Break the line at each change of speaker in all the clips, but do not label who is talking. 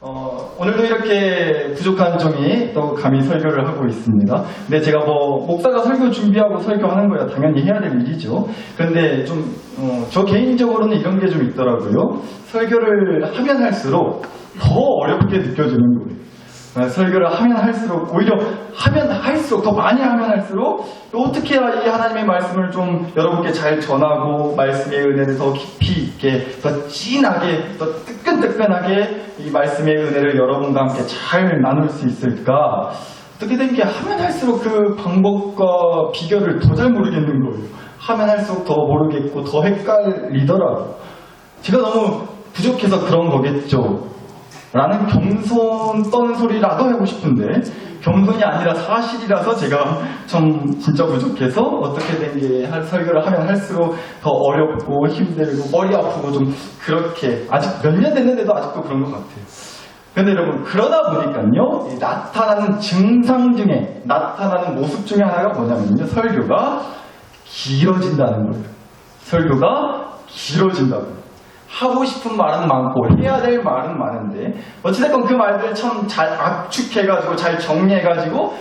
오늘도 이렇게 부족한 종이 또 감히 설교를 하고 있습니다. 근데 제가 목사가 설교 준비하고 설교하는 거야 당연히 해야 될 일이죠. 그런데 저 개인적으로는 이런 게 좀 있더라고요. 설교를 하면 할수록 더 어렵게 느껴지는 거예요. 설교를 하면 할수록, 오히려 하면 할수록, 더 많이 하면 할수록 어떻게 해야 이 하나님의 말씀을 좀 여러분께 잘 전하고 말씀의 은혜를 더 깊이 있게, 더 진하게, 더 뜨끈뜨끈하게 이 말씀의 은혜를 여러분과 함께 잘 나눌 수 있을까? 어떻게 된 게 하면 할수록 그 방법과 비결을 더 잘 모르겠는 거예요. 하면 할수록 더 모르겠고 더 헷갈리더라고요. 제가 너무 부족해서 그런 거겠죠. 라는 겸손 떠는 소리라도 하고 싶은데 겸손이 아니라 사실이라서 제가 좀 진짜 부족해서 어떻게 된 게 설교를 하면 할수록 더 어렵고 힘들고 머리 아프고 좀 그렇게 아직 몇 년 됐는데도 아직도 그런 것 같아요. 근데 여러분 그러다 보니까요 나타나는 증상 중에 나타나는 모습 중에 하나가 뭐냐면요 설교가 길어진다는 거예요. 설교가 길어진다고. 하고 싶은 말은 많고 해야 될 말은 많은데 어찌됐건 그 말들을 참 잘 압축해가지고 잘 정리해가지고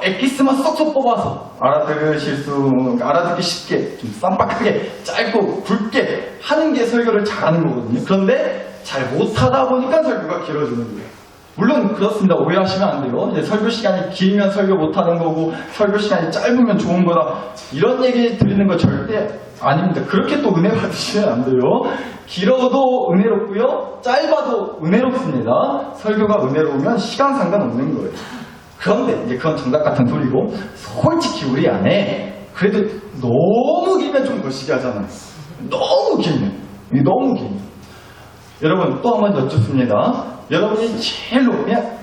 엑기스만 쏙쏙 뽑아서 알아듣기 쉽게 좀 쌈박하게 짧고 굵게 하는 게 설교를 잘하는 거거든요. 그런데 잘 못하다 보니까 설교가 길어지는 거예요. 물론 그렇습니다. 오해하시면 안 돼요. 이제 설교 시간이 길면 설교 못하는 거고 설교 시간이 짧으면 좋은 거다 이런 얘기 드리는 거 절대 아닙니다. 그렇게 또 은혜 받으시면 안 돼요. 길어도 은혜롭고요 짧아도 은혜롭습니다. 설교가 은혜로우면 시간 상관없는 거예요. 그런데 이제 그건 정답 같은 소리고 솔직히 우리 안에 그래도 너무 길면 좀 거시기 하잖아요. 너무 길면 여러분 또 한 번 여쭙습니다. 여러분이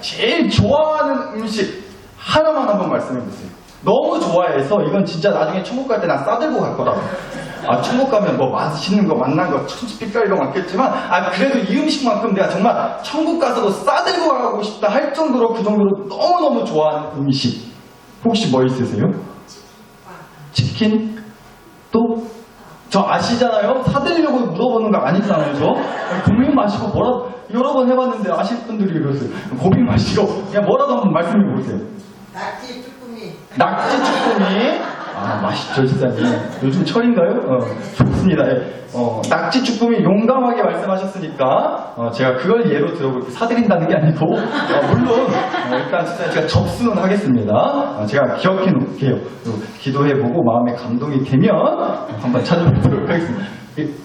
제일 좋아하는 음식 하나만 한번 말씀해 보세요. 너무 좋아해서 이건 진짜 나중에 천국 갈 때 난 싸들고 갈 거라고. 천국 가면 뭐 맛있는 거 만난 거 천지빛깔이가 많겠지만 그래도 이 음식만큼 내가 정말 천국 가서도 싸들고 가고 싶다 할 정도로 그 정도로 너무너무 좋아하는 음식 혹시 뭐 있으세요? 치킨? 또? 저 아시잖아요? 사드리려고 물어보는 거 아니잖아요, 저? 고민 마시고 뭐라도, 여러 번 해봤는데 아실 분들이 그러세요. 고민 마시고, 그냥 뭐라도 한번 말씀해 보세요.
낙지 쭈꾸미.
낙지 쭈꾸미. 맛있죠, 진짜님. 요즘 철인가요? 좋습니다. 낙지 쭈꾸미 용감하게 말씀하셨으니까, 제가 그걸 예로 들어볼게요. 사드린다는 게 아니고, 물론, 일단 진짜 제가 접수는 하겠습니다. 제가 기억해 놓을게요. 기도해보고 마음에 감동이 되면 한번 찾아보도록 하겠습니다.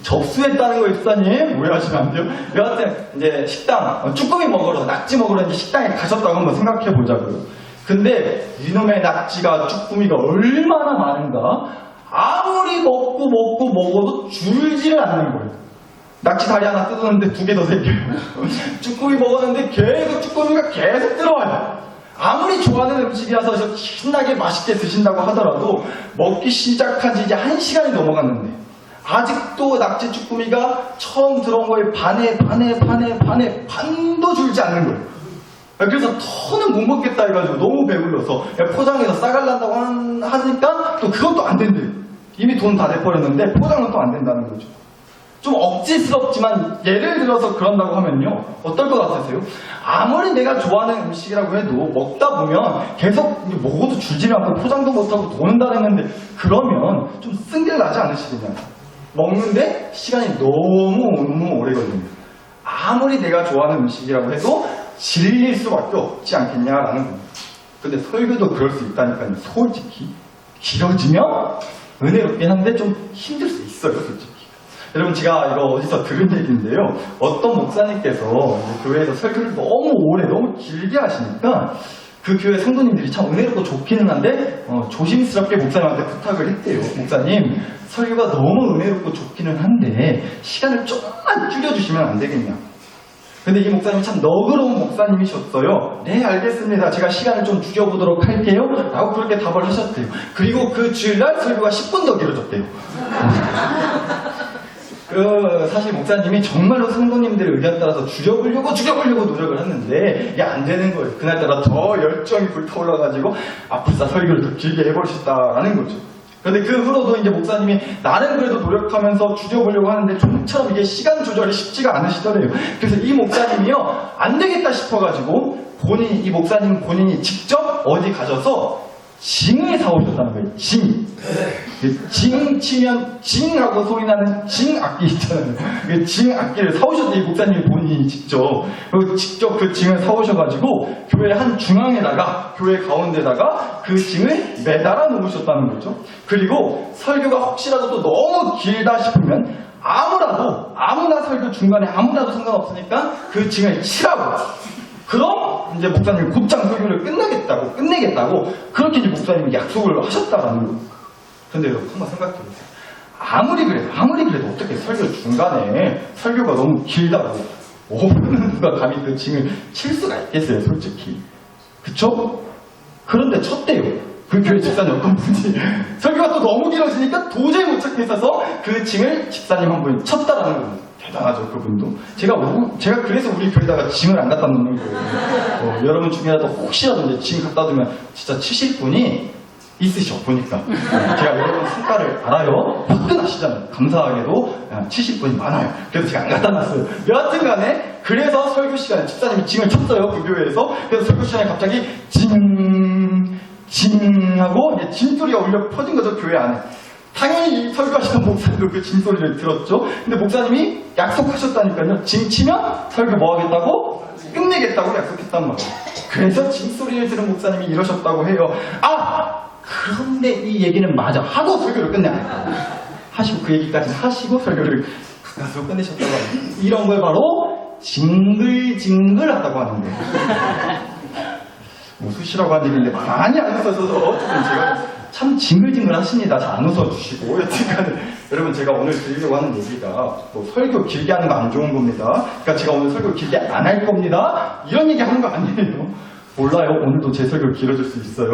접수했다는 거 입사님 오해하시면 안 돼요. 여하튼 이제 식당 쭈꾸미 먹으러 낙지 먹으러 이제 식당에 가셨다고 한번 생각해 보자고요. 근데 이놈의 낙지가 쭈꾸미가 얼마나 많은가 아무리 먹어도 줄지를 않는 거예요. 낙지 다리 하나 뜯었는데 2개 더 생겨요. 쭈꾸미 먹었는데 계속 쭈꾸미가 계속 들어와요. 아무리 좋아하는 음식이라서 신나게 맛있게 드신다고 하더라도 먹기 시작한 지 이제 1시간이 넘어갔는데 아직도 낙지 쭈꾸미가 처음 들어온 거에 반도 줄지 않는 거예요. 그래서 더는 못 먹겠다 해가지고 너무 배불러서 포장해서 싸갈란다고 하니까 또 그것도 안 된대요. 이미 돈 다 내버렸는데 포장은 또 안 된다는 거죠. 좀 억지스럽지만 예를 들어서 그런다고 하면요 어떨 것 같으세요? 아무리 내가 좋아하는 음식이라고 해도 먹다 보면 계속 먹어도 줄지를 않고 포장도 못하고 돈은 다 냈는데 그러면 좀 쓴길 나지 않으시겠냐고. 먹는데 시간이 너무 오래 걸립니다. 아무리 내가 좋아하는 음식이라고 해도 질릴 수밖에 없지 않겠냐라는 겁니다. 근데 설교도 그럴 수 있다니까요. 솔직히 길어지면 은혜롭긴 한데 좀 힘들 수 있어요. 솔직히. 여러분 제가 이거 어디서 들은 얘기인데요. 어떤 목사님께서 교회에서 설교를 너무 오래 너무 길게 하시니까 그 교회 성도님들이 참 은혜롭고 좋기는 한데 조심스럽게 목사님한테 부탁을 했대요. 목사님 설교가 너무 은혜롭고 좋기는 한데 시간을 조금만 줄여주시면 안 되겠냐. 근데 이 목사님이 참 너그러운 목사님이셨어요. 네 알겠습니다. 제가 시간을 좀 줄여보도록 할게요 라고 그렇게 답을 하셨대요. 그리고 그 주일날 설교가 10분 더 길어졌대요. 사실 목사님이 정말로 성도님들의 의견 따라서 줄여보려고 노력을 했는데 이게 안 되는 거예요. 그날따라 더 열정이 불타올라가지고 앞으로 설교를 더 길게 해보시다라는 거죠. 근데 그 후로도 이제 목사님이 나는 그래도 노력하면서 줄여보려고 하는데 좀처럼 이게 시간 조절이 쉽지가 않으시더래요. 그래서 이 목사님이요, 안 되겠다 싶어가지고 이 목사님 본인이 직접 어디 가셔서 징을 사오셨다는 거예요. 징 치면 징하고 소리 나는 징 악기 있잖아요. 그 징 악기를 사오셨어요. 이 목사님이 본인이 직접. 그리고 직접 그 징을 사오셔가지고 교회 한 중앙에다가, 교회 가운데다가 그 징을 매달아 놓으셨다는 거죠. 그리고 설교가 혹시라도 또 너무 길다 싶으면 아무나 설교 중간에 아무나도 상관없으니까 그 징을 치라고. 그럼 이제 목사님이 곧장 설교를 끝내겠다고 그렇게 이제 목사님이 약속을 하셨다라는 거예요. 근데 여러분 한번 생각해보세요. 아무리 그래도 어떻게 설교 중간에 설교가 너무 길다고 5분은 누가 감히 그 징을 칠 수가 있겠어요, 솔직히. 그쵸? 그런데 쳤대요. 그 교회 집사님 어떤 분이 설교가 또 너무 길어지니까 도저히 못 찾겠어서 그 징을 집사님 한 분이 쳤다라는 겁니다. 대단하죠, 그분도. 제가 그래서 우리 교회다가 징을 안 갖다 놓는 거예요. 여러분 중에라도 혹시라도 이제 징 갖다 두면 진짜 치실 분이 있으셔, 보니까. 제가 여러분 성과를 알아요. 화끈하시잖아요. 감사하게도 치실 분이 많아요. 그래서 제가 안 갖다 놨어요. 여하튼 간에, 그래서 설교 시간에 집사님이 징을 쳤어요, 그 교회에서. 그래서 설교 시간에 갑자기 징하고 이제 징소리가 울려 퍼진 거죠, 교회 안에. 당연히 설교하시는 목사님도 그 징소리를 들었죠. 근데 목사님이 약속하셨다니까요. 징 치면 설교 뭐 하겠다고? 끝내겠다고 약속했단 말이에요. 그래서 징소리를 들은 목사님이 이러셨다고 해요. 그런데 이 얘기는 맞아 하고 설교를 끝내 안 했다고 하시고, 그 얘기까지 하시고 설교를 가서 끝내셨다고 합니다. 이런 걸 바로 징글징글하다고 하는 거예요. 뭐 수시라고 하는 얘기인데 많이 안 웃어서 어쨌든 제가 참 징글징글 하십니다. 잘 안 웃어주시고. 여튼간에 여러분, 제가 오늘 드리려고 하는 얘기가 뭐 설교 길게 하는 거 안 좋은 겁니다. 그러니까 제가 오늘 설교 길게 안 할 겁니다. 이런 얘기 하는 거 아니에요. 몰라요. 오늘도 제 설교 길어질 수 있어요.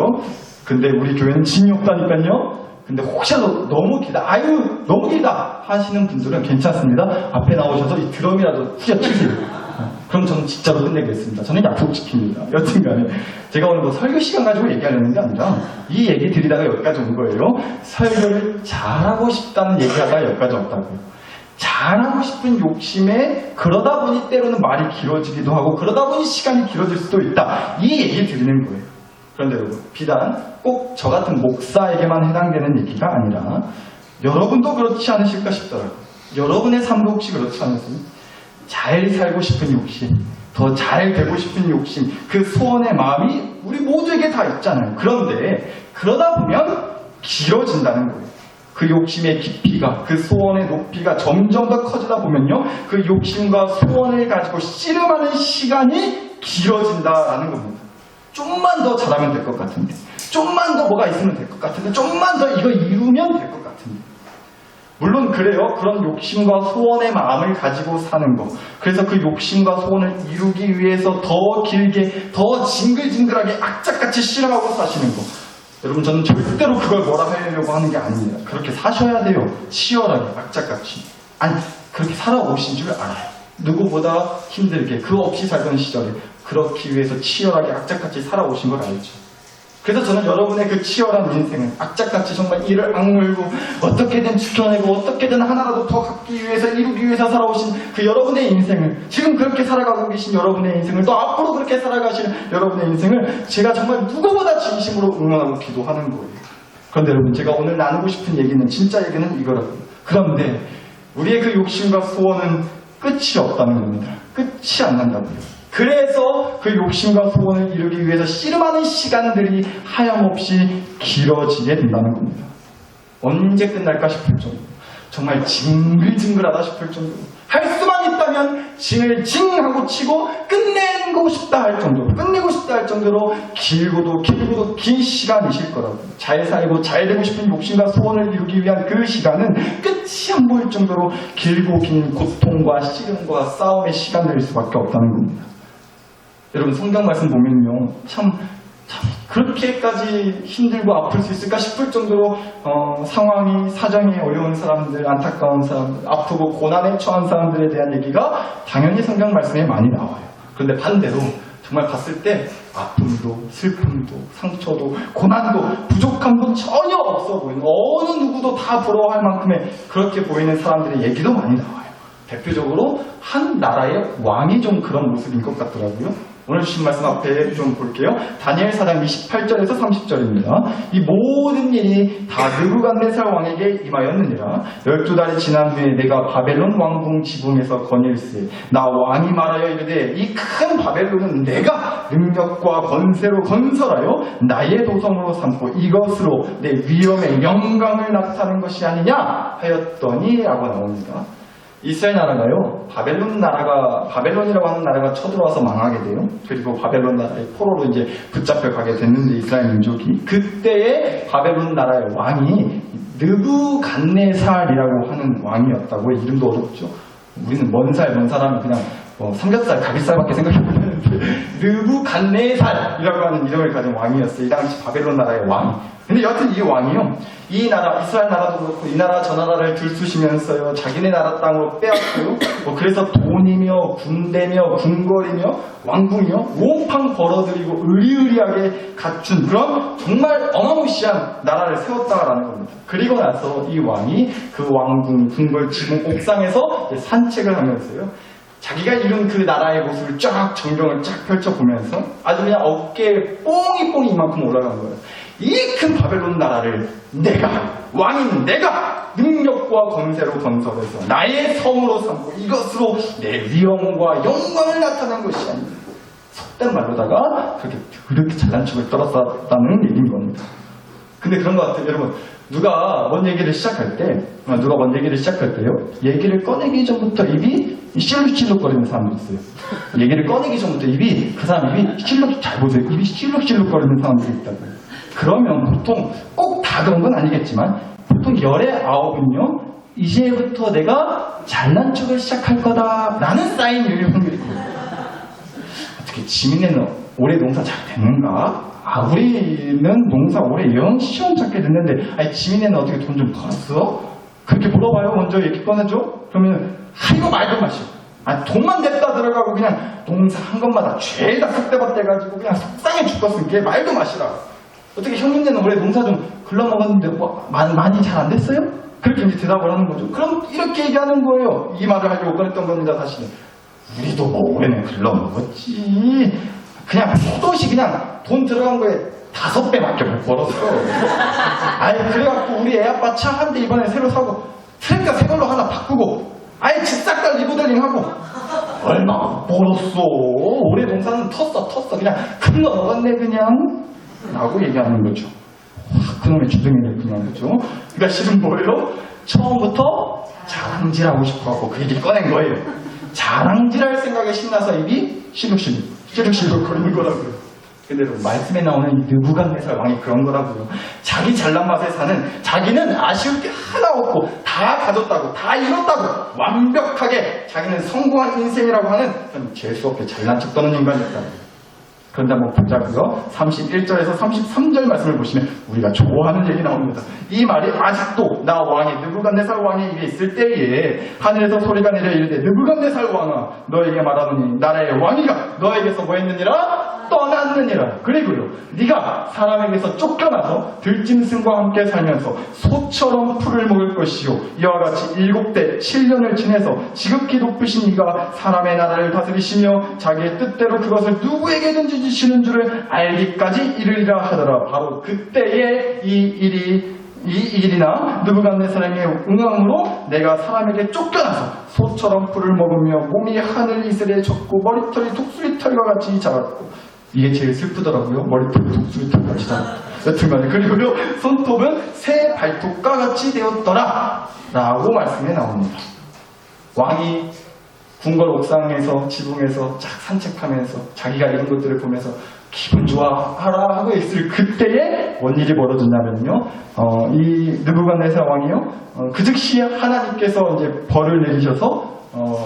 근데 우리 교회는 징이 없다니까요. 근데 혹시라도 너무 길다 하시는 분들은 괜찮습니다. 앞에 나오셔서 이 드럼이라도 후려치세요. 그럼 저는 진짜로 끝내겠습니다. 저는 약속 지킵니다. 여튼간에 제가 오늘 뭐 설교 시간 가지고 얘기하려는 게 아니라 이 얘기 드리다가 여기까지 온 거예요. 설교를 잘하고 싶다는 얘기하다가 여기까지 왔다고요. 잘하고 싶은 욕심에 그러다 보니 때로는 말이 길어지기도 하고 그러다 보니 시간이 길어질 수도 있다. 이 얘기 드리는 거예요. 그런데 여러분, 비단 꼭 저 같은 목사에게만 해당되는 얘기가 아니라 여러분도 그렇지 않으실까 싶더라고요. 여러분의 삶도 혹시 그렇지 않으세요? 잘 살고 싶은 욕심, 더 잘 되고 싶은 욕심, 그 소원의 마음이 우리 모두에게 다 있잖아요. 그런데 그러다 보면 길어진다는 거예요. 그 욕심의 깊이가, 그 소원의 높이가 점점 더 커지다 보면요, 그 욕심과 소원을 가지고 씨름하는 시간이 길어진다라는 겁니다. 좀만 더 잘하면 될 것 같은데, 좀만 더 뭐가 있으면 될 것 같은데, 좀만 더 이거 이루면 될 것 같은데. 물론 그래요. 그런 욕심과 소원의 마음을 가지고 사는 거. 그래서 그 욕심과 소원을 이루기 위해서 더 길게, 더 징글징글하게 악착같이 실험하고 사시는 거. 여러분, 저는 절대로 그걸 뭐라 하려고 하는 게 아닙니다. 그렇게 사셔야 돼요. 치열하게, 악착같이. 아니, 그렇게 살아오신 줄 알아요. 누구보다 힘들게, 그 없이 살던 시절에 그렇기 위해서 치열하게, 악착같이 살아오신 걸 알죠. 그래서 저는 여러분의 그 치열한 인생을 악착같이 정말 이를 악물고 어떻게든 지켜내고 어떻게든 하나라도 더 갖기 위해서, 이루기 위해서 살아오신 그 여러분의 인생을, 지금 그렇게 살아가고 계신 여러분의 인생을, 또 앞으로 그렇게 살아가실 여러분의 인생을 제가 정말 누구보다 진심으로 응원하고 기도하는 거예요. 그런데 여러분, 제가 오늘 나누고 싶은 얘기는, 진짜 얘기는 이거라고요. 그런데 우리의 그 욕심과 소원은 끝이 없다는 겁니다. 끝이 안 난다고요. 그래서 그 욕심과 소원을 이루기 위해서 씨름하는 시간들이 하염없이 길어지게 된다는 겁니다. 언제 끝날까 싶을 정도, 정말 징글징글하다 싶을 정도로, 할 수만 있다면 징을 징하고 치고 끝내고 싶다 할 정도로 길고도 긴 시간이실 거라고요. 잘 살고 잘 되고 싶은 욕심과 소원을 이루기 위한 그 시간은 끝이 안 보일 정도로 길고 긴 고통과 씨름과 싸움의 시간들일 수밖에 없다는 겁니다. 여러분, 성경 말씀 보면요, 참 그렇게까지 힘들고 아플 수 있을까 싶을 정도로 사정이 어려운 사람들, 안타까운 사람들, 아프고 고난에 처한 사람들에 대한 얘기가 당연히 성경 말씀에 많이 나와요. 그런데 반대로 정말 봤을 때 아픔도 슬픔도 상처도 고난도 부족함도 전혀 없어 보이는, 어느 누구도 다 부러워할 만큼의 그렇게 보이는 사람들의 얘기도 많이 나와요. 대표적으로 한 나라의 왕이 좀 그런 모습인 것 같더라고요. 오늘 주신 말씀 앞에 좀 볼게요. 다니엘 4장 28절에서 30절입니다. 이 모든 일이 다 느부갓네살 왕에게 임하였느니라. 12달이 지난 후에 내가 바벨론 왕궁 지붕에서 건일세 나 왕이 말하여 이르되 이 큰 바벨론은 내가 능력과 권세로 건설하여 나의 도성으로 삼고 이것으로 내 위엄의 영광을 나타낸 것이 아니냐 하였더니 라고 나옵니다. 이스라엘 나라가요, 바벨론이라고 하는 나라가 쳐들어와서 망하게 돼요. 그리고 바벨론 나라의 포로로 이제 붙잡혀 가게 됐는데, 이스라엘 민족이. 그때의 바벨론 나라의 왕이 느부갓네살이라고 하는 왕이었다고. 이름도 어렵죠. 우리는 먼 사람은 그냥 삼겹살, 가비살밖에 생각이 안 나는데, 느부갓네살이라고 하는 이름을 가진 왕이었어요. 이 당시 바벨론 나라의 왕이. 근데 여하튼 이 왕이요, 이 나라, 이스라엘 나라도 그렇고 이 나라 저 나라를 들쑤시면서요, 자기네 나라 땅으로 빼앗고요, 그래서 돈이며 군대며 궁궐이며 왕궁이며 몽팡 벌어들이고 의리의리하게 갖춘 그런 정말 어마무시한 나라를 세웠다라는 겁니다. 그리고 나서 이 왕이 그 왕궁, 궁궐, 지붕 옥상에서 산책을 하면서요, 자기가 이룬 그 나라의 모습을 쫙 전경을 쫙 펼쳐보면서 아주 그냥 어깨에 뽕이 이만큼 올라간 거예요. 이 큰 바벨론 나라를 왕인 내가 능력과 권세로 건설해서 나의 성으로 삼고 이것으로 내 위엄과 영광을 나타낸 것이 아니라, 속된 말로다가 그렇게 잘난 척을 떨었다는 얘기인 겁니다. 근데 그런 것 같아요, 여러분. 누가 뭔 얘기를 시작할 때요, 얘기를 꺼내기 전부터 입이 실룩실룩거리는 사람도 있어요. 얘기를 꺼내기 전부터 그 사람 입이 잘 보세요. 입이 실룩실룩거리는 사람들이 있다고요. 그러면 보통 꼭 다 그런 건 아니겠지만, 보통 열의 9은요, 이제부터 내가 잘난 척을 시작할 거다라는 사인일 확률이 있거든요. 어떻게 지민이는 올해 농사 잘 됐는가? 우리는 농사 올해 영 시험 찾게 됐는데, 지민이는 어떻게 돈 좀 벌었어? 그렇게 물어봐요. 먼저 얘기 꺼내줘? 그러면 이거 말도 마시고, 돈만 냈다 들어가고 그냥 농사 한 것마다 죄다 쑥대밭대가지고 그냥 속상해 죽겠으니까 말도 마시라. 어떻게 형님네는 올해 농사 좀 글러먹었는데 많이 잘 안 됐어요? 그렇게 이제 대답을 하는 거죠. 그럼 이렇게 얘기하는 거예요. 이 말을 하려고 꺼냈던 겁니다, 사실은. 우리도 올해는 글러먹었지. 그냥 포도시 그냥 돈 들어간 거에 5배밖에 못 벌었어. 그래갖고 우리 애 아빠 차 한 대 이번에 새로 사고 트랙터 새 걸로 하나 바꾸고 집싹 리모델링하고 얼마 벌었어. 올해 농사는 텄어. 그냥 글러먹었네 그냥 라고 얘기하는 거죠. 그놈의 주둥이를 그냥 거죠. 그러니까 실은 뭐예요? 처음부터 자랑질하고 싶어하고 그 얘기를 꺼낸 거예요. 자랑질할 생각에 신나서 입이 시룩시룩 거리는 거라고요. 근데 말씀에 나오는 이 느부갓네살 왕이 그런 거라고요. 자기 잘난 맛에 사는, 자기는 아쉬울 게 하나 없고 다 가졌다고, 다 이뤘다고 완벽하게 자기는 성공한 인생이라고 하는 재수없게 잘난 척 떠는 인간이었다고요. 그런데 한번 보자. 그거 31절에서 33절 말씀을 보시면 우리가 좋아하는 얘기 나옵니다. 이 말이 아직도 나 왕이 느부갓네살 왕의 입에 있을 때에 하늘에서 소리가 내려 이르되 느부갓네살 왕아 너에게 말하노니 나라의 왕이가 너에게서 뭐 했느니라? 떠났느니라. 그리고요, 네가 사람에게서 쫓겨나서 들짐승과 함께 살면서 소처럼 풀을 먹을 것이요 이와 같이 7대 7년을 지내서 지극히 높으신 이가 사람의 나라를 다스리시며 자기의 뜻대로 그것을 누구에게든지 주시는 줄을 알기까지 이르리라 하더라. 바로 그때에 이 일이나 느부갓네살에게 응함으로 내가 사람에게 쫓겨나서 소처럼 풀을 먹으며 몸이 하늘 이슬에 젖고 머리털이 독수리털과 같이 자랐고, 이게 제일 슬프더라고요. 머리털이 독수리털 같이 자랐고, 여튼간에 그리고요 손톱은 새 발톱과 같이 되었더라 라고 말씀에 나옵니다. 왕이 궁궐 옥상에서 지붕에서 쫙 산책하면서 자기가 이런 것들을 보면서 기분 좋아하라 하고 있을 그때에 뭔 일이 벌어졌냐면요, 이 느부갓네살 왕이요, 그 즉시 하나님께서 이제 벌을 내리셔서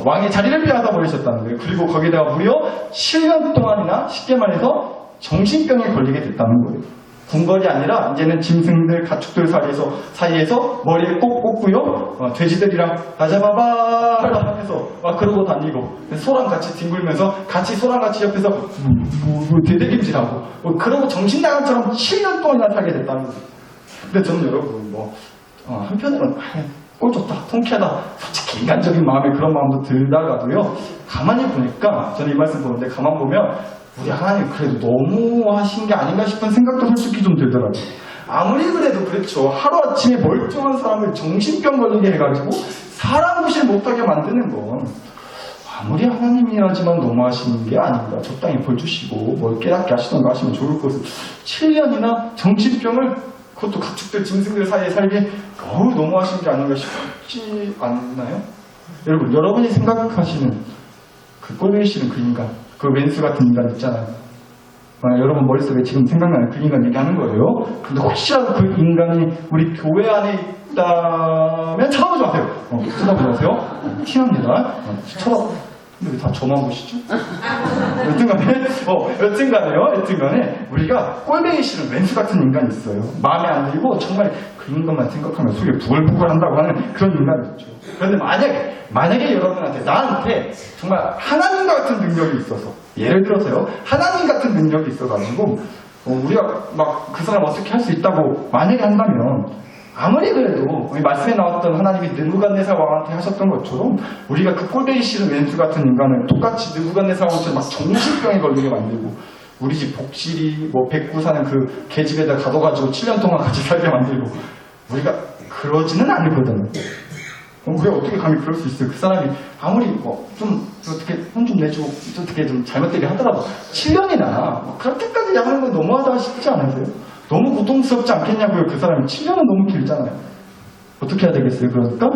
왕의 자리를 빼앗아 버리셨다는 거예요. 그리고 거기다가 무려 7년 동안이나 쉽게 말해서 정신병에 걸리게 됐다는 거예요. 궁궐이 아니라 이제는 짐승들, 가축들 사이에서 머리에 꼭 꽂고요. 돼지들이랑 가자바바 하면서 그러고 다니고 소랑 같이 뒹굴면서 같이 소랑 같이 옆에서 대대김질하고 그러고 정신나간처럼 7년 동안이나 살게 됐다는 거죠. 근데 저는 여러분 한편으로는 꼴 좋다, 통쾌하다, 솔직히 인간적인 마음에 그런 마음도 들다가도요, 가만히 보니까 저는 이 말씀 보는데 가만 보면 우리 하나님 그래도 너무 하신 게 아닌가 싶은 생각도 솔직히 좀 들더라고요. 아무리 그래도 그렇죠. 하루아침에 멀쩡한 사람을 정신병 걸리게 해가지고 사람 구실 못하게 만드는 건 아무리 하나님이라지만 너무 하시는 게 아닌가. 적당히 벌 주시고 뭘 깨닫게 하시던가 하시면 좋을 것을 7년이나 정신병을 그것도 가축들, 짐승들 사이에 살게 너무 하신 게 아닌가 싶지 않나요? 여러분, 여러분이 생각하시는 그 꼴보기 싫은 그 인간, 그 왼수 같은 인간 있잖아요. 여러분 머릿속에 지금 생각나는 그 인간 얘기하는 거예요. 근데 혹시라도 그 인간이 우리 교회 안에 있다면 쳐다보지 마세요. 쳐다보지 마세요. 티납니다. 근데 왜 다 저만 보시죠? 여튼간에 우리가 꼴보기 싫은 왼수 같은 인간이 있어요. 마음에 안 들고 정말 그 인간만 생각하면 속이 부글부글 한다고 하는 그런 인간이 있죠. 그런데 만약에 여러분한테 나한테 정말 하나님 같은 능력이 있어서, 예를 들어서요, 하나님 같은 능력이 있어가지고 우리가 막 그 사람 어떻게 할 수 있다고 만약에 한다면, 아무리 그래도 우리 말씀에 나왔던 하나님이 느부갓네살 왕한테 하셨던 것처럼 우리가 그 꼴보기 싫은 왼수 같은 인간을 똑같이 느부갓네살 왕처럼 막 정신병에 걸리게 만들고, 우리 집 복실이 백구 사는 그 계집에다 가둬가지고 7년 동안 같이 살게 만들고, 우리가 그러지는 않거든요. 우리가 어떻게 감히 그럴 수 있어요? 그 사람이 아무리 좀 어떻게 혼 좀 내주고 어떻게 좀 잘못되게 하더라도 7년이나 그렇게까지 하는 건 너무하다 싶지 않으세요? 너무 고통스럽지 않겠냐고요. 그 사람이 7년은 너무 길잖아요. 어떻게 해야 되겠어요? 그러니까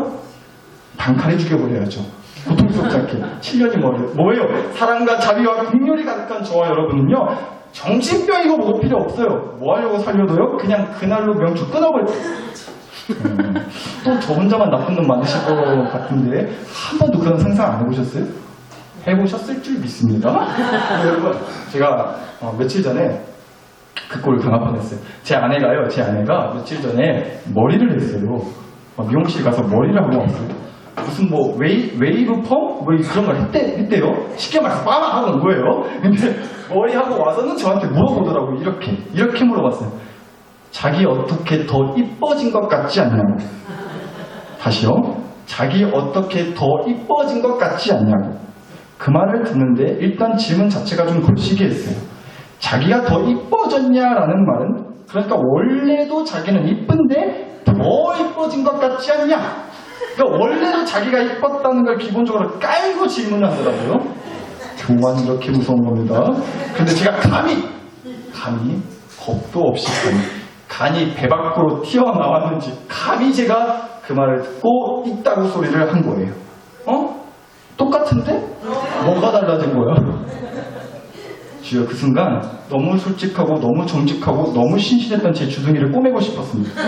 단칼에 죽여버려야죠. 고통스럽지 않게. 7년이 뭐예요? 사랑과 자비와 긍휼이 가득한 저와 여러분은요, 정신병이고 뭐가 필요 없어요. 뭐 하려고 살려도요, 그냥 그날로 명주 끊어버려요. 또 저 혼자만 나쁜 놈 많으실 것 같은데 한 번도 그런 상상 안 해보셨어요? 해보셨을 줄 믿습니다. 여러분, 제가 며칠 전에 그 꼴을 당할 뻔했어요. 제 아내가 며칠 전에 머리를 했어요. 미용실 가서 머리를 하고 왔어요. 무슨 웨이브 펌? 그런 걸 했대요. 쉽게 말해서 빠마 하고 온 거예요. 근데 머리 하고 와서는 저한테 물어보더라고요. 이렇게 물어봤어요. 자기 어떻게 더 이뻐진 것 같지 않냐고. 다시요. 자기 어떻게 더 이뻐진 것 같지 않냐고. 그 말을 듣는데 일단 질문 자체가 좀 걸치게 했어요. 자기가 더 이뻐졌냐라는 말은, 그러니까 원래도 자기는 이쁜데 더 이뻐진 것 같지 않냐. 그러니까 원래도 자기가 이뻤다는 걸 기본적으로 깔고 질문을 하더라고요. 교환이 이렇게 무서운 겁니다. 근데 제가 감히 겁도 없이 간이 배 밖으로 튀어나왔는지 감히 제가 그 말을 듣고 있다고 소리를 한 거예요. 똑같은데? 뭐가 달라진 거야? 주여, 그 순간 너무 솔직하고 너무 정직하고 너무 신실했던 제 주둥이를 꼬매고 싶었습니다.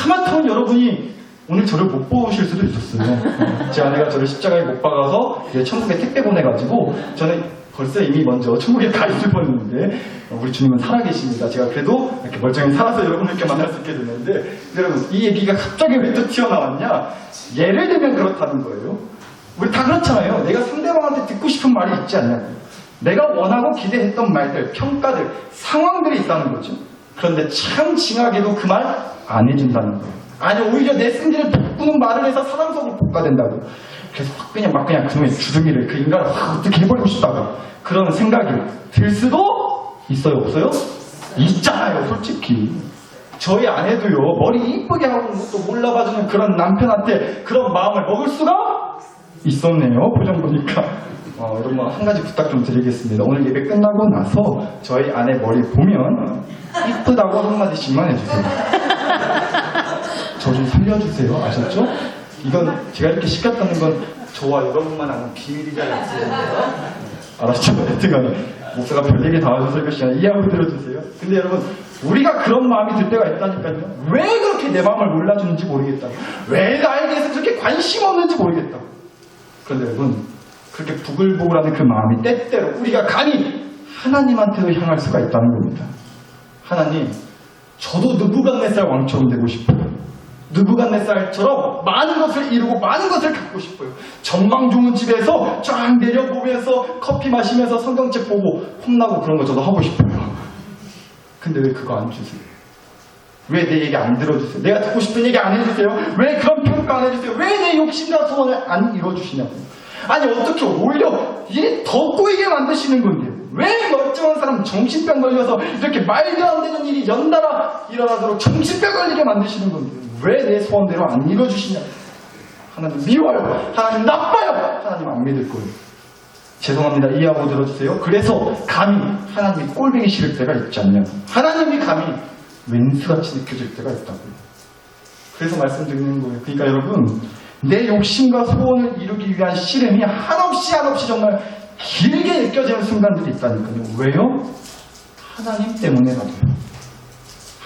하마터면 여러분이 오늘 저를 못 보실 수도 있었어요. 제 아내가 저를 십자가에 못 박아서 천국에 택배 보내가지고 저는 벌써 이미 먼저 천국에 가 있을 뻔했는데, 우리 주님은 살아계십니다. 제가 그래도 이렇게 멀쩡히 살아서 여러분께 만날 수 있게 됐는데, 여러분, 이 얘기가 갑자기 왜 또 튀어나왔냐? 예를 들면 그렇다는 거예요. 우리 다 그렇잖아요. 내가 상대방한테 듣고 싶은 말이 있지 않냐고. 내가 원하고 기대했던 말들, 평가들, 상황들이 있다는 거죠. 그런데 참 징하게도 그 말 안 해준다는 거예요. 아니, 오히려 내 승리를 돋구는 말을 해서 사람 속을 볶아댄다고. 그래서 그냥 그놈의 주둥이를, 그 인간을 어떻게 해버리고 싶다고. 그런 생각이 들 수도 있어요, 없어요? 있잖아요, 솔직히. 저희 아내도요, 머리 이쁘게 하고 것도 몰라봐주는 그런 남편한테 그런 마음을 먹을 수가 있었네요, 표정 보니까. 여러분, 한 가지 부탁 좀 드리겠습니다. 오늘 예배 끝나고 나서 저희 아내 머리 보면 이쁘다고 한마디씩만 해주세요. 저 좀 살려주세요. 아셨죠? 이건 제가 이렇게 시켰다는 건 저와 여러분만 아는 비밀이지 않습니다. 알았죠? 여튼간에 목사가 별얘기 다 하셔서 설교 시간에 이해하고 들어주세요. 근데 여러분, 우리가 그런 마음이 들 때가 있다니까요. 왜 그렇게 내 마음을 몰라주는지 모르겠다. 왜 나에 대해서 그렇게 관심 없는지 모르겠다. 그런데 여러분, 그렇게 부글부글하는 그 마음이 때때로 우리가 감히 하나님한테도 향할 수가 있다는 겁니다. 하나님, 저도 느부갓네살 왕처럼 되고 싶어요. 느부갓네살처럼 많은 것을 이루고 많은 것을 갖고 싶어요. 전망 좋은 집에서 쫙 내려보면서 커피 마시면서 성경책 보고 혼나고 그런 거 저도 하고 싶어요. 근데 왜 그거 안 주세요? 왜 내 얘기 안 들어주세요? 내가 듣고 싶은 얘기 안 해주세요? 왜 그런 평가 안 해주세요? 왜 내 욕심과 소원을 안 이뤄주시냐고. 아니 어떻게 오히려 일이 더 꼬이게 만드시는 건데요. 왜 멀쩡한 사람 정신병 걸려서 이렇게 말도 안 되는 일이 연달아 일어나도록 정신병 걸리게 만드시는 건데요. 왜 내 소원대로 안 이뤄주시냐고. 하나님 미워요. 하나님 나빠요. 하나님 안 믿을 거예요. 죄송합니다. 이해하고 들어주세요. 그래서 감히 하나님이 꼴보기 싫을 때가 있지 않냐고. 하나님이 감히 왼수같이 느껴질 때가 있다고요. 그래서 말씀드리는 거예요. 그러니까 여러분, 내 욕심과 소원을 이루기 위한 씨름이 한없이 정말 길게 느껴지는 순간들이 있다니까요. 왜요? 하나님 때문에라도요.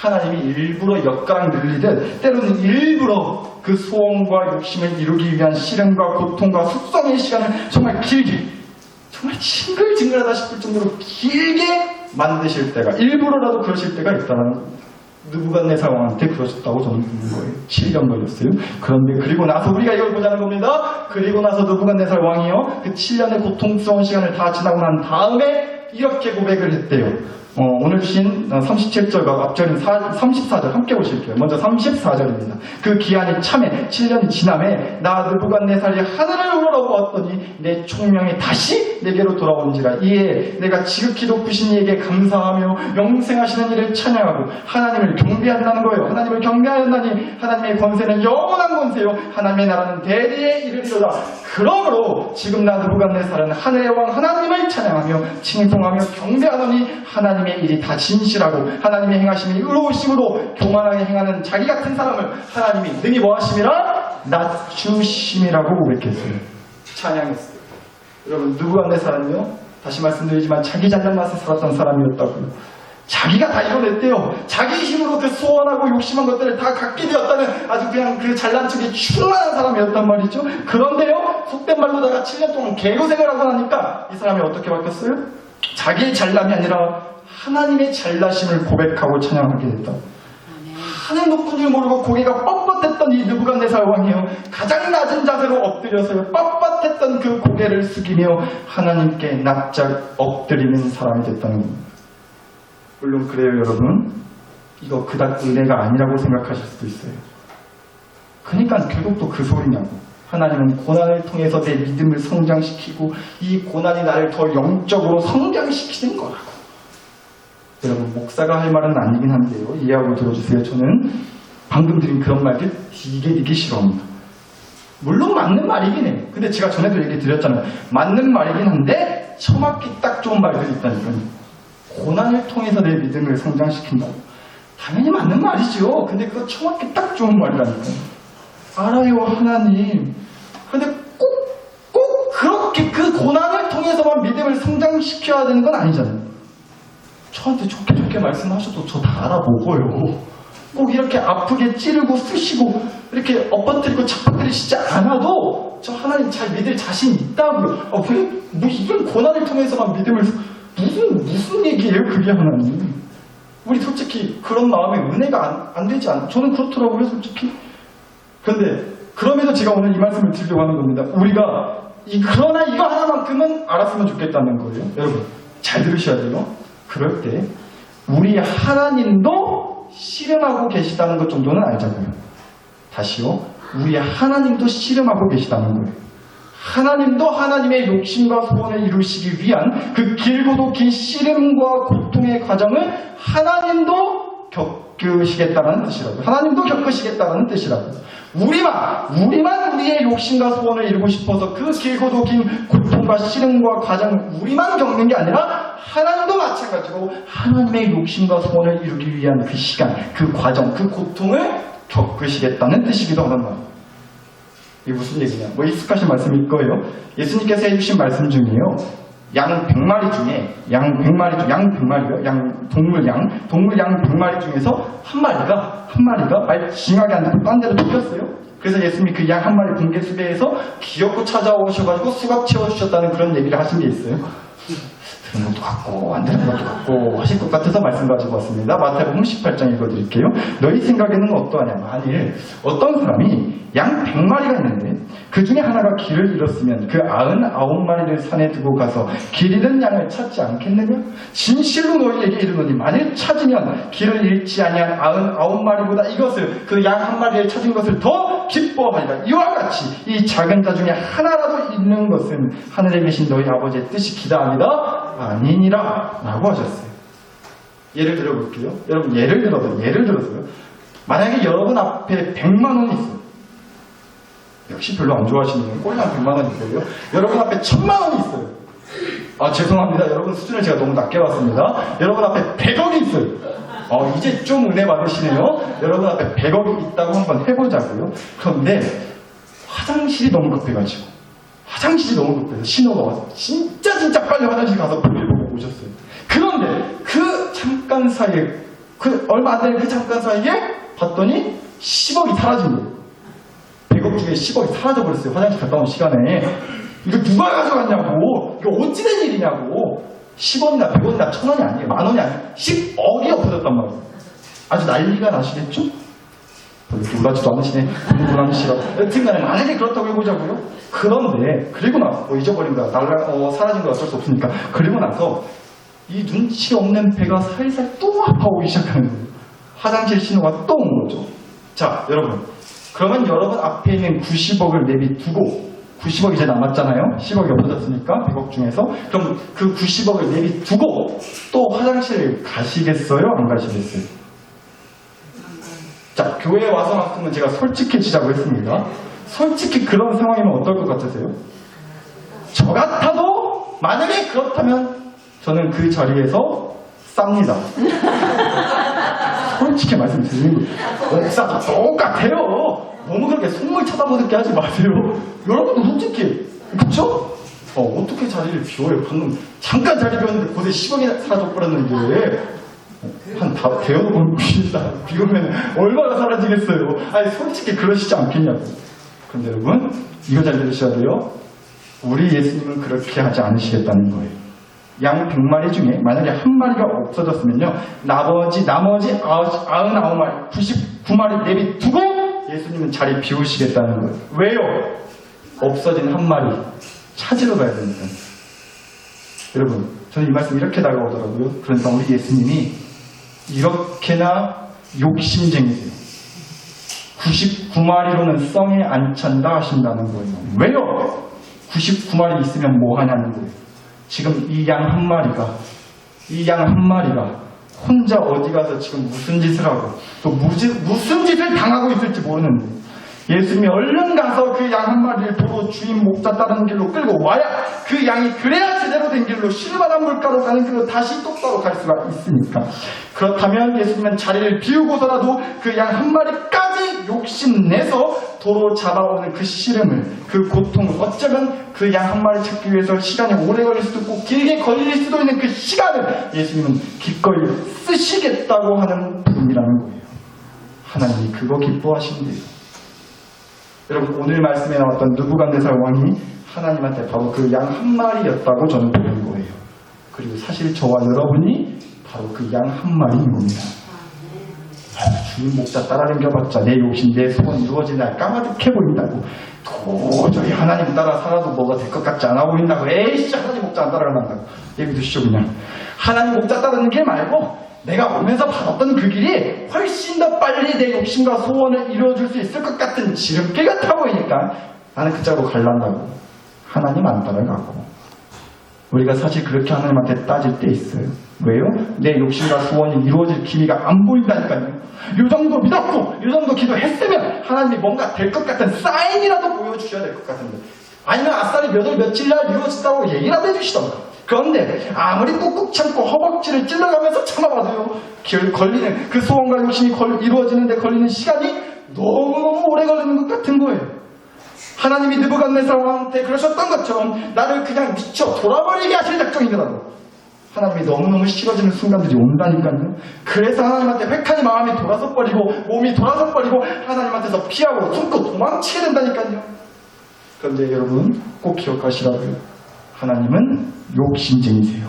하나님이 일부러 엿가락 늘리듯 때로는 일부러 그 소원과 욕심을 이루기 위한 씨름과 고통과 숙성의 시간을 정말 길게, 정말 징글징글하다 싶을 정도로 길게 만드실 때가, 일부러라도 그러실 때가 있다는 겁니다. 느부갓네살 왕한테 그러셨다고 저는 듣는 거예요. 7년 걸렸어요. 그런데 그리고 나서 우리가 이걸 보자는 겁니다. 그리고 나서 느부갓네살 왕이요, 그 7년의 고통스러운 시간을 다 지나고 난 다음에 이렇게 고백을 했대요. 오늘 주신 37절과 앞절인 34절 함께 보실게요. 먼저 34절입니다. 그 기한이 참에 7년이 지남에 나 느부갓네살이 하늘을 우러러보았더니 내 총명이 다시 내게로 돌아온지라. 이에 내가 지극히 높으신 이에게 감사하며 영생하시는 이를 찬양하고 하나님을 경배한다는 거예요. 하나님을 경배하였나니 하나님의 권세는 영원한 권세요. 하나님의 나라는 대대에 이르리로다. 그러므로 지금 나 느부갓네살은 하늘의 왕 하나님을 찬양하며 칭송하며 경배하노니 하나님의 일이 다 진실하고 하나님의 행하심이 의로우심으로 교만하게 행하는 자기 같은 사람을 하나님이 능히 뭐하심이라? 낮추심이라고 고백했어요. 찬양했어요. 여러분, 느부갓네살은요, 다시 말씀드리지만 자기 잘난 맛에 살았던 사람이었다고요. 자기가 다 이뤄냈대요. 자기 힘으로 그 소원하고 욕심한 것들을 다 갖게 되었다는 아주 그냥 그 잘난 척이 충만한 사람이었단 말이죠. 그런데요, 속된 말로다가 7년 동안 개고생을 하고 나니까 이 사람이 어떻게 바뀌었어요? 자기의 잘남이 아니라 하나님의 잘나심을 고백하고 찬양하게 됐다. 하늘 높은 줄 모르고 고개가 뻣뻣했던 이 느부갓네살 왕이요, 가장 낮은 자세로 엎드려서요, 뻣뻣했던 그 고개를 숙이며 하나님께 납작 엎드리는 사람이 됐다는 겁니다. 물론 그래요, 여러분. 이거 그닥 은혜가 아니라고 생각하실 수도 있어요. 그러니까 결국 또 그 소리냐고. 하나님은 고난을 통해서 내 믿음을 성장시키고 이 고난이 나를 더 영적으로 성장시키는 거라고. 여러분, 목사가 할 말은 아니긴 한데요, 이해하고 들어주세요. 저는 방금 드린 그런 말들 되게 싫어합니다. 물론 맞는 말이긴 해요. 근데 제가 전에도 얘기 드렸잖아요. 맞는 말이긴 한데 처맞기 딱 좋은 말들이 있다니까요. 고난을 통해서 내 믿음을 성장시킨다고. 당연히 맞는 말이죠. 근데 그거 처맞기 딱 좋은 말이라니까요. 알아요, 하나님. 근데 꼭 그렇게 그 고난을 통해서만 믿음을 성장시켜야 되는 건 아니잖아요. 저한테 좋게 말씀하셔도 저 다 알아보고요. 꼭 이렇게 아프게 찌르고 쑤시고 이렇게 엎어뜨리고 잡아뜨리시지 않아도 저 하나님 잘 믿을 자신 있다고요. 뭐 이런 고난을 통해서만 믿음을, 무슨 얘기예요 그게 하나님. 우리 솔직히 그런 마음에 은혜가 안 되지 않아요. 저는 그렇더라고요, 솔직히. 근데 그럼에도 제가 오늘 이 말씀을 드리려고 하는 겁니다. 우리가 그러나 이거 하나만큼은 알았으면 좋겠다는 거예요. 여러분, 잘 들으셔야 돼요. 그럴 때 우리 하나님도 씨름하고 계시다는 것 정도는 알잖아요. 다시요. 우리 하나님도 씨름하고 계시다는 거예요. 하나님도 하나님의 욕심과 소원을 이루시기 위한 그 길고도 긴 씨름과 고통의 과정을 하나님도 겪으시겠다는 뜻이라고요. 하나님도 겪으시겠다는 뜻이라고요. 우리만 우리의 욕심과 소원을 이루고 싶어서 그 길고도 긴 고통과 씨름과 과정을 우리만 겪는 게 아니라 하나님도 마찬가지로 하나님의 욕심과 소원을 이루기 위한 그 시간, 그 과정, 그 고통을 겪으시겠다는 뜻이기도 하단 말이에요. 이게 무슨 얘기냐? 뭐 익숙하신 말씀일 거예요. 예수님께서 해주신 말씀 중에요, 양 100마리 중에 동물 양 100마리 중에서 한 마리가 말 징하게 안 듣고 딴 데로 쫓겼어요. 그래서 예수님이 그 양 한 마리 붕괴 수배해서 귀엽고 찾아오셔가지고 수갑 채워주셨다는 그런 얘기를 하신 게 있어요. 들은 것도 같고 안 들은 것도 같고 하실 것 같아서 말씀 가지고 왔습니다. 마태복음 18장 읽어드릴게요. 너희 생각에는 어떠하냐? 만일 어떤 사람이 양 100마리가 있는데 그 중에 하나가 길을 잃었으면 그 99마리를 산에 두고 가서 길 잃은 양을 찾지 않겠느냐? 진실로 너희에게 이르노니 만일 찾으면 길을 잃지 아니한 99마리보다 이것을 그 양 한 마리를 찾은 것을 더 기뻐하리라. 이와 같이 이 작은 자 중에 하나라도 있는 것은 하늘에 계신 너희 아버지의 뜻이 기다합니다 아니니라 라고 하셨어요. 예를 들어볼게요. 여러분 예를 들어서요. 만약에 여러분 앞에 100만 원이 있어요. 역시 별로 안 좋아하시는 꼴랑 100만 원이 있고요. 여러분 앞에 1000만 원이 있어요. 아 죄송합니다. 여러분 수준을 제가 너무 낮게 봤습니다. 여러분 앞에 100억이 있어요. 이제 좀 은혜 받으시네요. 여러분 앞에 100억이 있다고 한번 해보자고요. 그런데 화장실이 너무 급해가지고 신호가 와서 진짜 빨리 화장실 가서 볼일 보고 오셨어요. 그런데 그 잠깐 사이에 얼마 안 되는 그 잠깐 사이에 봤더니 10억이 사라진 거예요. 100억 중에 10억이 사라져버렸어요. 화장실 갔다 온 시간에. 이거 누가 가져갔냐고. 이거 어찌된 일이냐고. 10원이나 100원이나 1000원이 아니에요. 만원이 아니에요. 10억이 없어졌단 말이에요. 아주 난리가 나시겠죠? 별로 놀라지도 않으시네. 놀라시라고. 여튼간에 만약에 그렇다고 해보자고요. 그런데 그리고 나서 잊어버린 거야. 사라진 거 어쩔 수 없으니까. 그리고 나서 이 눈치 없는 배가 살살 또 아파오기 시작하는 거예요. 화장실 신호가 또 온 거죠. 자 여러분, 그러면 여러분 앞에 있는 90억을 내비두고 90억 이제 남았잖아요. 10억이 없어졌으니까 100억 중에서. 그럼 그 90억을 내비두고 또 화장실 가시겠어요? 안 가시겠어요? 자, 교회에 와서만큼은 제가 솔직해지자고 했습니다. 솔직히 그런 상황이면 어떨 것 같으세요? 저 같아도 만약에 그렇다면 저는 그 자리에서 쌉니다. 솔직히 말씀드리는 거예요. 목사도 똑같아요. 너무 그렇게 속물 쳐다보게 하지 마세요. 여러분도 솔직히 그쵸? 어떻게 자리를 비워요? 방금 잠깐 자리 비웠는데 곳에 10억이 사라져버렸는데 한 대여섯 번 비우면 얼마나 사라지겠어요? 아니 솔직히 그러시지 않겠냐고. 그런데 여러분 이거 잘 들으셔야 돼요. 우리 예수님은 그렇게 하지 않으시겠다는 거예요. 양 100마리 중에 만약에 한 마리가 없어졌으면요, 나머지 99마리 99마리 내비두고 예수님은 자리 비우시겠다는 거예요. 왜요? 없어진 한 마리 찾으러 가야 되니까. 여러분 저는 이 말씀 이렇게 다가오더라고요. 그러니까 우리 예수님이 이렇게나 욕심쟁이세요. 99마리로는 썽에 안 찬다 하신다는 거예요. 왜요? 99마리 있으면 뭐 하냐는 거예요. 지금 이 양 한 마리가 혼자 어디 가서 지금 무슨 짓을 하고 또 무슨 짓을 당하고 있을지 모르는데 예수님이 얼른 가서 그 양 한 마리를 도로 주인 목자 따르는 길로 끌고 와야 그 양이 그래야 제대로 된 길로 실바람 물가로 가는 길로 다시 똑바로 갈 수가 있으니까. 그렇다면 예수님은 자리를 비우고서라도 그 양 한 마리까지 욕심내서 도로 잡아오는 그 시름을, 그 고통을, 어쩌면 그 양 한 마리 찾기 위해서 시간이 오래 걸릴 수도 있고 길게 걸릴 수도 있는 그 시간을 예수님은 기꺼이 쓰시겠다고 하는 분이라는 거예요. 하나님이 그거 기뻐하신대요. 여러분 오늘 말씀에 나왔던 느부갓네살 왕이 하나님한테 바로 그 양 한 마리였다고 저는 보는 거예요. 그리고 사실 저와 여러분이 바로 그 양 한 마리인 겁니다. 주인 목자 따라다녀봤자 내 욕심 내 소원 이루어질 날 까마득해 보인다고, 도저히 하나님 따라 살아도 뭐가 될 것 같지 않아 보인다고, 에이씨 하나님 목자 안 따라간다고 얘기 드시죠. 그냥 하나님 목자 따르는 길 말고 내가 오면서 받았던 그 길이 훨씬 더 빨리 내 욕심과 소원을 이루어줄 수 있을 것 같은 지름길 같아 보이니까 나는 그 짝으로 갈란다고 하나님 안 따라가고. 우리가 사실 그렇게 하나님한테 따질 때 있어요. 왜요? 내 욕심과 소원이 이루어질 기미가 안 보인다니까요. 요 정도 믿었고 요 정도 기도했으면 하나님이 뭔가 될 것 같은 사인이라도 보여주셔야 될 것 같은데, 아니면 아싸리 몇 월 며칠 날 이루어진다고 얘기라도 해주시던가. 그런데 아무리 꾹꾹 참고 허벅지를 찔러가면서 참아봐도요, 걸리는 그 소원과 욕심이 이루어지는데 걸리는 시간이 너무너무 오래 걸리는 것 같은 거예요. 하나님이 느부갓네살 왕한테 그러셨던 것처럼 나를 그냥 미쳐 돌아버리게 하실 작정이더라도 하나님이 너무너무 싫어지는 순간들이 온다니까요. 그래서 하나님한테 획하니 마음이 돌아서 버리고 몸이 돌아서 버리고 하나님한테서 피하고 숨고 도망치게 된다니까요. 그런데 여러분 꼭 기억하시라고요. 하나님은 욕심쟁이세요.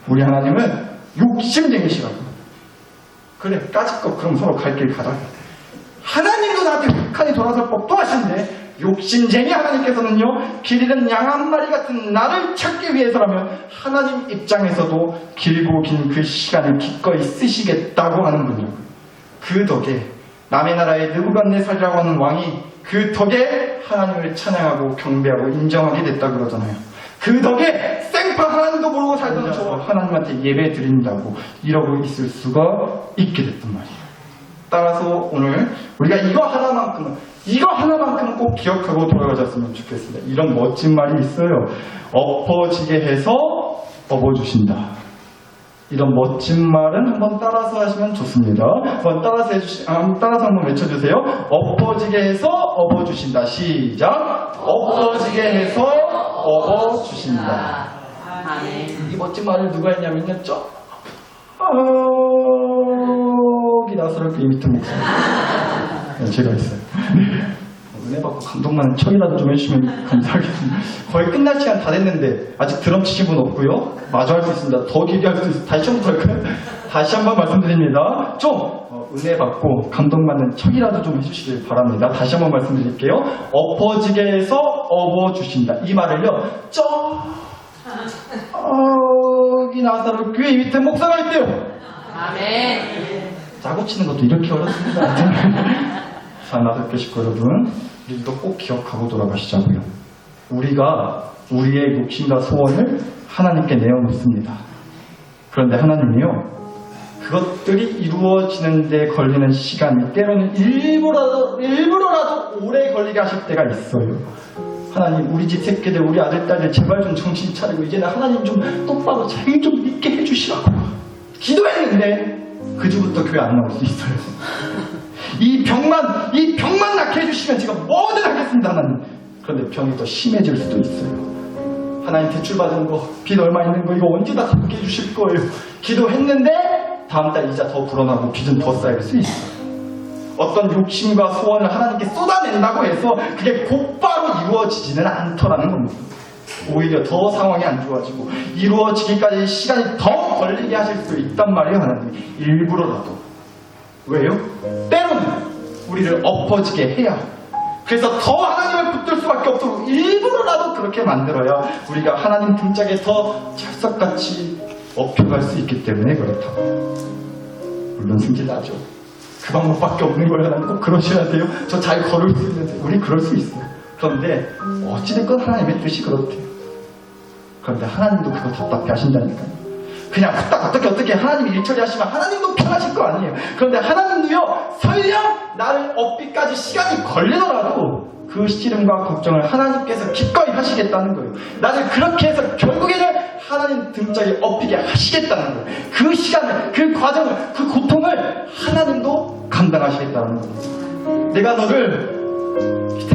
우리 하나님은 욕심쟁이시라고. 그래, 까짓 거 그럼 서로 갈 길 가자. 하나님도 나한테 북한이 돌아설 법도 하신데 욕심쟁이 하나님께서는요, 길 잃은 양 한 마리 같은 나를 찾기 위해서라면 하나님 입장에서도 길고 긴 그 시간을 기꺼이 쓰시겠다고 하는군요. 그 덕에 남의 나라의 느부갓네살이라고 하는 왕이 그 덕에 하나님을 찬양하고 경배하고 인정하게 됐다 그러잖아요. 그 덕에 생파 하나님도 모르고 살던 저 하나님한테 예배 드린다고 이러고 있을 수가 있게 됐단 말이에요. 따라서 오늘 우리가 이거 하나만큼은 꼭 기억하고 돌아가셨으면 좋겠습니다. 이런 멋진 말이 있어요. 엎어지게 해서 업어주신다. 이런 멋진 말은 한번 따라서 하시면 좋습니다. 한번 따라서 한번 외쳐주세요. 엎어지게 해서 업어주신다. 시작. 엎어지게 해서 업어주신다. 이 멋진 말을 누가 했냐면요, 저기 나서럽게 밑에 목소리. 네, 제가 했어요. 은혜 받고 감동 많은 척이라도 좀 해주시면 감사하겠습니다. 거의 끝날 시간 다 됐는데 아직 드럼 치신 분 없고요. 마저 할 수 있습니다. 더 길게 할 수 있습니다. 다시 처음부터 할까요? 다시 한번 말씀드립니다. 은혜 받고 감동 받는 척이라도 좀 해주시길 바랍니다. 다시 한번 말씀드릴게요. 엎어지게 해서 업어주신다. 이 말을요, 저기 나사로 교회 밑에 목사가 있대요.
아멘.
짜고 치는 것도 이렇게 어렵습니다. 자, 나사교 식구 여러분, 우리도 꼭 기억하고 돌아가시자고요. 우리가 우리의 욕심과 소원을 하나님께 내어놓습니다. 그런데 하나님이요, 그것들이 이루어지는 데 걸리는 시간이 때로는 일부러라도 오래 걸리게 하실 때가 있어요. 하나님, 우리 집 새끼들, 우리 아들, 딸들 제발 좀 정신 차리고 이제는 하나님 좀 똑바로 잘 좀 믿게 해주시라고 기도했는데 그 주부터 교회 안 나올 수 있어요. 이 병만 낫게 해주시면 제가 뭐든 하겠습니다, 하나님. 그런데 병이 더 심해질 수도 있어요. 하나님 대출 받은 거, 빚 얼마 있는 거 이거 언제 다 갚게 해주실 거예요. 기도했는데 다음 달 이자 더 불어나고 빚은 더 쌓일 수 있어요. 어떤 욕심과 소원을 하나님께 쏟아낸다고 해서 그게 곧바로 이루어지지는 않더라는 겁니다. 오히려 더 상황이 안 좋아지고 이루어지기까지 시간이 더 걸리게 하실 수 있단 말이에요, 하나님. 일부러라도. 왜요? 때로는 우리를 엎어지게 해야, 그래서 더 하나님을 붙들 수밖에 없도록 일부러라도 그렇게 만들어야 우리가 하나님 등짝에 더 찰석같이 엎혀갈 수 있기 때문에 그렇다고. 물론 승질나죠. 그 방법밖에 없는 거예요. 하나님 꼭 그러셔야 돼요. 저 잘 걸을 수 있는데. 우리 그럴 수 있어요. 그런데 어찌됐건 하나님의 뜻이 그렇대요. 그런데 하나님도 그거 답답해 하신다니까요. 그냥 후딱 어떻게 하나님이 일 처리하시면 하나님도 편하실 거 아니에요. 그런데 하나님도요, 설령 나를 업기까지 시간이 걸리더라도 그 씨름과 걱정을 하나님께서 기꺼이 하시겠다는 거예요. 나를 그렇게 해서 결국에는 하나님 등짝에 업히게 하시겠다는 거예요. 그 시간을, 그 과정을, 그 고통을 하나님도 감당하시겠다는 거예요. 내가 너를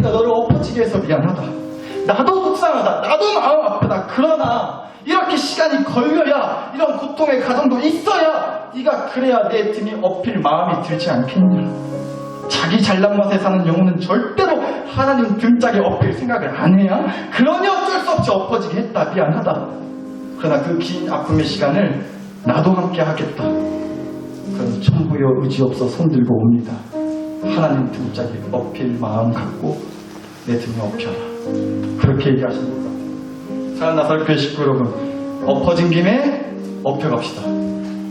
엎어지게 해서 미안하다. 나도 속상하다. 나도 마음 아프다. 그러나 이렇게 시간이 걸려야, 이런 고통의 과정도 있어야 네가 그래야 내 등이 엎일 마음이 들지 않겠냐. 자기 잘난 맛에 사는 영혼은 절대로 하나님 등짝에 엎일 생각을 안 해야, 그러니 어쩔 수 없이 엎어지게 했다. 미안하다. 그러나 그 긴 아픔의 시간을 나도 함께 하겠다. 그럼 천부여 의지 없어 손들고 옵니다. 하나님 등짝에 엎일 마음 갖고 내 등에 엎여라. 그렇게 얘기하신 것 같아요. 사랑하는 나사로교회 식구 여러분, 엎어진 김에 엎여갑시다.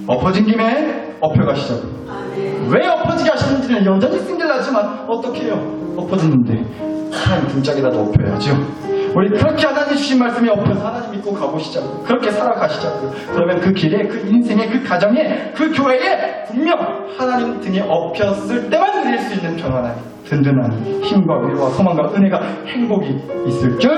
엎어진 김에 엎여가시자고. 왜 엎어지게 하시는지는 여전히 승질나지만 어떻게 해요? 엎어졌는데 하나님 등짝에다도 엎여야죠. 우리 그렇게 하나님 주신 말씀에 엎여서 하나님 믿고 가보시자고. 그렇게 살아가시자고. 그러면 그 길에, 그 인생에, 그 가정에, 그 교회에 분명 하나님 등에 엎였을 때만 누릴 수 있는 평안함이, 든든함이, 힘과 위로와 소망과 은혜가, 행복이 있을 줄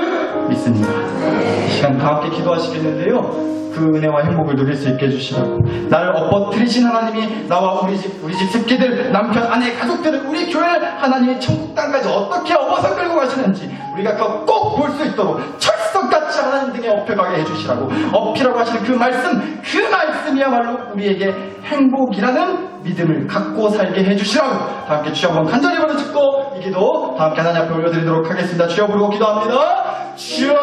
믿습니다. 이 시간 다 함께 기도하시겠는데요, 그 은혜와 행복을 누릴 수 있게 해주시라고. 나를 엎어뜨리신 하나님이 나와 우리 집 새끼들, 남편, 아내, 가족들을, 우리 교회를 하나님이 천국 땅까지 어떻게 업어서 끌고 가시는지 우리가 그거 꼭 볼 수 있도록 철석같이 하나님 등에 엎여가게 해주시라고. 엎이라고 하시는 그 말씀이야말로 우리에게 행복이라는 믿음을 갖고 살게 해주시라고. 다 함께 주여 한번 간절히 부르짖고 이 기도 다 함께 하나님 앞에 올려드리도록 하겠습니다. 주여 부르고 기도합니다. 주여.